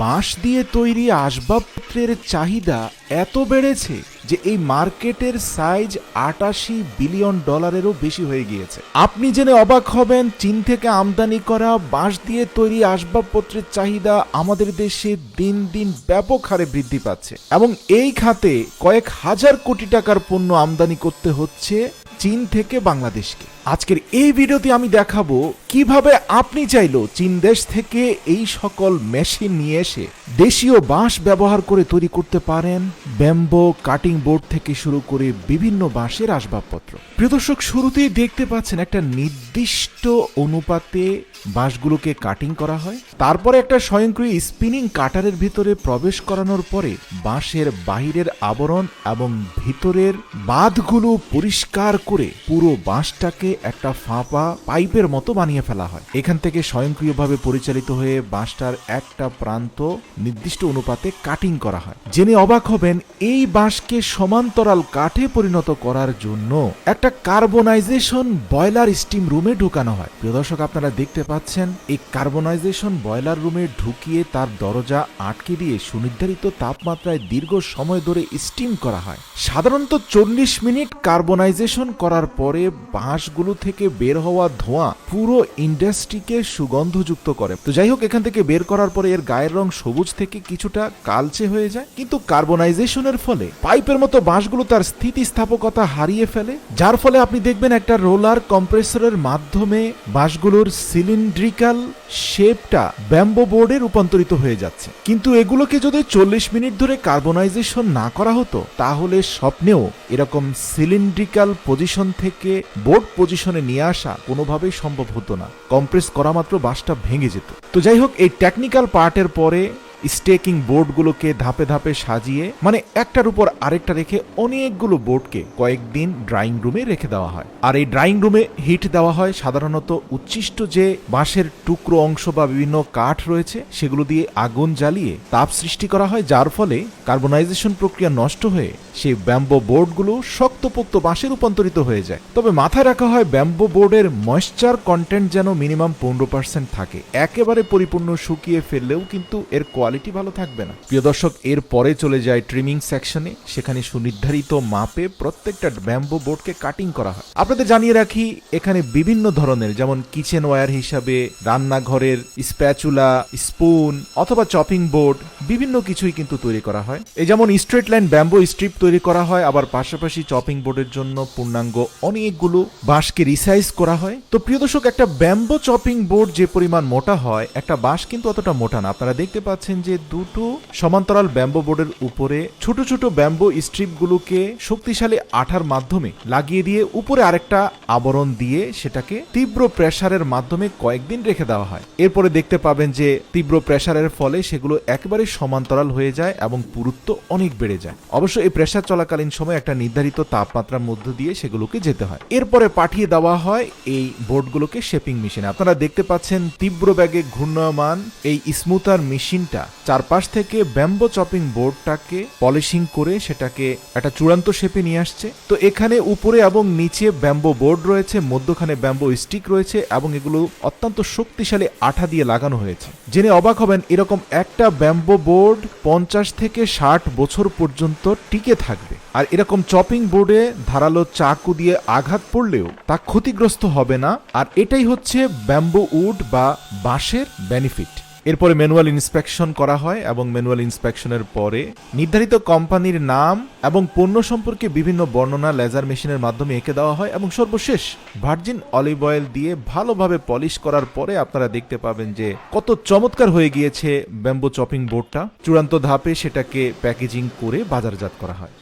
বাঁশ দিয়ে তৈরি আসবাবপত্রের চাহিদা এত বেড়েছে যে এই মার্কেটের সাইজ ৮৮ বিলিয়ন ডলারেরও বেশি হয়ে গিয়েছে। আপনি জেনে অবাক হবেন, চীন থেকে আমদানি করা বাঁশ দিয়ে তৈরি আসবাবপত্রের চাহিদা আমাদের দেশে দিন দিন ব্যাপক হারে বৃদ্ধি পাচ্ছে এবং এই খাতে কয়েক হাজার কোটি টাকার পণ্য আমদানি করতে হচ্ছে চীন থেকে বাংলাদেশকে। আজকের এই ভিডিওতে আমি দেখাবো কিভাবে আপনি চাইলেও চীন দেশ থেকে এই সকল মেশিন নিয়ে এসে দেশীয় বাঁশ ব্যবহার করে তৈরি করতে পারেন ব্যাম্বো কাটিং বোর্ড থেকে শুরু করে বিভিন্ন বাঁশের আসবাবপত্র। প্রিয় দর্শক, শুরুতেই দেখতে পাচ্ছেন একটা নির্দিষ্ট অনুপাতে বাঁশগুলোকে কাটিং করা হয়, তারপরে একটা স্বয়ংক্রিয় স্পিনিং কাটারের ভিতরে প্রবেশ করানোর পরে বাঁশের বাহিরের আবরণ এবং ভিতরের বাঁধগুলো পরিষ্কার করে পুরো বাঁশটাকে একটা ফাঁপা পাইপের মতো বানিয়ে ফেলা হয়। এখান থেকে স্বয়ংক্রিয়ভাবে পরিচালিত হয়ে বাঁশটার একটা প্রান্ত নির্দিষ্ট অনুপাতে কাটিং করা হয়। জেনে অবাক হবেন, এই বাঁশকে সমান্তরাল কাঠে পরিণত করার জন্য একটা কার্বনাইজেশন বয়লার স্টিম রুমে ঢুকানো হয়। প্রিয় দর্শক, আপনারা দেখতে পাচ্ছেন এই কার্বনাইজেশন বয়লার রুমে ঢুকিয়ে তার দরজা আটকে দিয়ে সুনির্ধারিত তাপমাত্রায় দীর্ঘ সময় ধরে স্টিম করা হয়। সাধারণত 40 মিনিট কার্বনাইজেশন করার পরে বাঁশগুলো থেকে বের হওয়া ধোঁয়া পুরো ইন্ডাস্ট্রিকে সুগন্ধযুক্ত করে। তো যাই হোক, এখান থেকে বের করার পরে এর গায়ের রং সবুজ থেকে কিছুটা কালচে হয়ে যায়, কিন্তু কার্বনাইজেশনের ফলে পাইপের মতো বাঁশগুলো তার স্থিতিস্থাপকতা হারিয়ে ফেলে, যার ফলে আপনি দেখবেন একটা রোলার কম্প্রেসরের মাধ্যমে বাঁশগুলোর সিলিন্ড্রিক্যাল শেপটা ব্যাম্বো বোর্ডে রূপান্তরিত হয়ে যাচ্ছে। কিন্তু এগুলোকে যদি 40 মিনিট ধরে কার্বনাইজেশন না করা হতো, তাহলে স্বপ্নেও এরকম সিলিন্ড্রিক্যাল পজিশন থেকে বোর্ড পজিশনে নিয়ে আসা কোনোভাবেই সম্ভব হতো না। কম্প্রেস করা মাত্র বাঁশটা ভেঙে যেত। তো যাই হোক, এই টেকনিক্যাল পার্টের পরে স্টেকিং বোর্ডগুলোকে ধাপে ধাপে সাজিয়ে, মানে একটার উপর আরেকটা রেখে অনেকগুলো বোর্ডকে কয়েকদিন ড্রাইং রুমে রেখে দেওয়া হয়। আর এই ড্রাইং রুমে হিট দেওয়া হয় সাধারণত উচ্ছিষ্ট যে বাঁশের টুকরো অংশ বা বিভিন্ন কাঠ রয়েছে সেগুলো দিয়ে আগুন জ্বালিয়ে তাপ সৃষ্টি করা হয়, যার ফলে কার্বনাইজেশন প্রক্রিয়া নষ্ট হয়ে সেই ব্যাম্বো বোর্ডগুলো শক্তপোক্ত বাঁশে রূপান্তরিত হয়ে যায়। তবে মাথায় রাখা হয়, ব্যাম্বো বোর্ডের ময়েশ্চার কন্টেন্ট যেন মিনিমাম 15% থাকে। একেবারে পরিপূর্ণ শুকিয়ে ফেললেও কিন্তু এর কোয়ালিটি ভালো থাকবে না। প্রিয় দর্শক, এর পরে চলে যায় ট্রিমিং সেকশনে। সেখানে সুনির্ধারিত মাপে প্রত্যেকটা ব্যাম্বো বোর্ডকে কাটিং করা হয়। আপনাদের জানিয়ে রাখি, এখানে বিভিন্ন ধরনের, যেমন কিচেন ওয়্যার হিসাবে রান্নাঘরের স্প্যাচুলা, স্পুন অথবা চপিং বোর্ড, বিভিন্ন কিছুই কিন্তু তৈরি করা হয়। এই যেমন স্ট্রেট লাইন ব্যাম্বো স্ট্রিপ তৈরি করা হয়, আবার পাশাপাশি চপিং বোর্ডের জন্য পূর্ণাঙ্গ অনেকগুলো বাঁশকে রিসাইজ করা হয়। তো প্রিয় দর্শক, একটা ব্যাম্বো চপিং বোর্ড যে পরিমাণ মোটা হয়, একটা বাঁশ কিন্তু অতটা মোটা না। আপনারা দেখতে পাচ্ছেন যে দুটো সমান্তরাল ব্যাম্বো বোর্ডের উপরে ছোট ছোট ব্যাম্বো স্ট্রিপগুলোকে শক্তিশালী আঠার মাধ্যমে লাগিয়ে দিয়ে উপরে আরেকটা আবরণ দিয়ে সেটাকে তীব্র প্রেসারের মাধ্যমে কয়েকদিন রেখে দেওয়া হয়। এরপরে দেখতে পাবেন যে তীব্র প্রেসারের ফলে সেগুলো একেবারে সমান্তরাল হয়ে যায় এবং পুরুত্ব অনেক বেড়ে যায়। অবশ্য এই প্রেসার চলাকালীন সময় একটা নির্ধারিত তাপমাত্রার মধ্য দিয়ে সেগুলোকে যেতে হয়। এরপরে পাঠিয়ে দেওয়া হয় এই বোর্ডগুলোকে শেপিং মেশিনে। আপনারা দেখতে পাচ্ছেন তীব্র বেগে ঘূর্ণায়মান এই স্মুথার মেশিনটা চারপাশ থেকে ব্যাম্বো চপিং বোর্ডটাকে পলিশিং করে সেটাকে একটা চূড়ান্ত শেপে নিয়ে আসছে। তো এখানে উপরে এবং নিচে ব্যাম্বো বোর্ড রয়েছে, মধ্যখানে ব্যাম্বো স্টিক রয়েছে এবং এগুলো অত্যন্ত শক্তিশালী আঠা দিয়ে লাগানো হয়েছে। জেনে অবাক হবেন, এরকম একটা ব্যাম্বো বোর্ড 50 থেকে 60 বছর পর্যন্ত টিকে থাকবে। আর এরকম চপিং বোর্ডে ধারালো চাকু দিয়ে আঘাত পড়লেও তা ক্ষতিগ্রস্ত হবে না। আর এটাই হচ্ছে ব্যাম্বো উড বা বাঁশের বেনিফিট। এরপরে ম্যানুয়াল ইন্সপেকশন করা হয় এবং ম্যানুয়াল ইন্সপেকশনের পরে নির্ধারিত কোম্পানির নাম এবং পণ্য সম্পর্কে বিভিন্ন বর্ণনা লেজার মেশিনের মাধ্যমে এঁকে দেওয়া হয় এবং সর্বশেষ ভার্জিন অলিভ অয়েল দিয়ে ভালোভাবে পলিশ করার পরে আপনারা দেখতে পাবেন যে কত চমৎকার হয়ে গিয়েছে ব্যাম্বো চপিং বোর্ডটা। চূড়ান্ত ধাপে সেটাকে প্যাকেজিং করে বাজারজাত করা হয়।